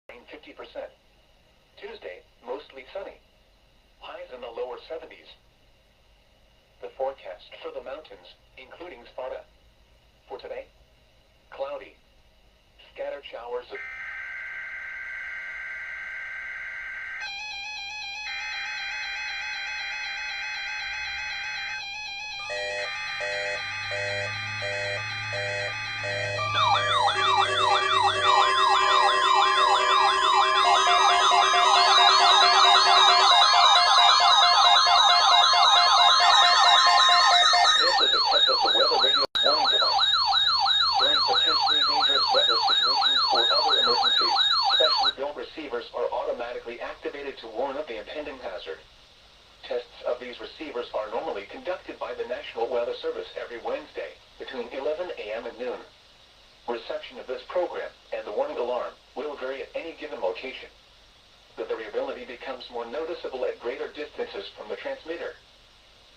rain 50%. Tuesday, mostly sunny. Highs in the lower 70s. The forecast for the mountains, including Sparta. For today, cloudy. Scattered showers of This is a test of the weather radio warning device. During potentially dangerous weather situations or other emergencies, specially built receivers are automatically activated to warn of the impending hazard. Tests of these receivers are normally conducted by the National Weather Service every Wednesday between 11 a.m. and noon. Reception of this program and the warning alarm will vary at any given location. The variability becomes more noticeable at greater distances from the transmitter.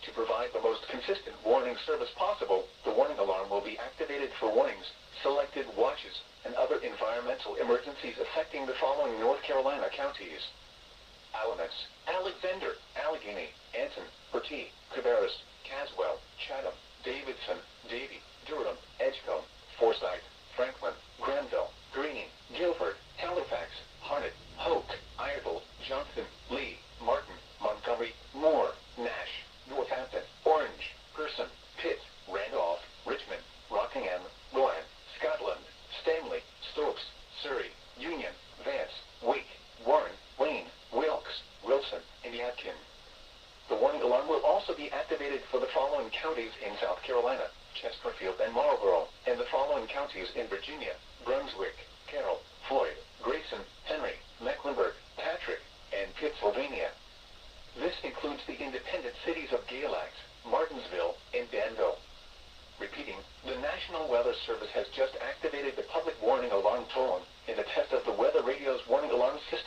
To provide the most consistent warning service possible, the warning alarm will be activated for warnings, selected watches, and other environmental emergencies affecting the following North Carolina counties: Alamance, Alexander, Allegheny, Anson, Bertie, Cabarrus, Caswell, Chatham, Davidson, Davie, Durham, Edgecombe, Forsyth, Franklin, Granville, Greene, Guilford, Halifax, Harnett, Hoke, Iredell, Johnson, Lee, Martin, Montgomery, Moore, Nash, Northampton, Orange, Person, Pitt, Randolph, Richmond, Rockingham, Rowan, Scotland, Stanley, Stokes, Surrey, Union, Vance, Wake, Warren, Wayne, Wilkes, Wilson, and Yadkin. The warning alarm will also be activated for the following counties in South Carolina: Chesterfield and Marlborough, and the following counties in Virginia: Brunswick, Carroll, Floyd, Grayson, Henry, Mecklenburg, Patrick, and Pittsylvania. This includes the independent cities of Galax, Martinsville, and Danville. Repeating, the National Weather Service has just activated the public warning alarm tone in a test of the weather radio's warning alarm system.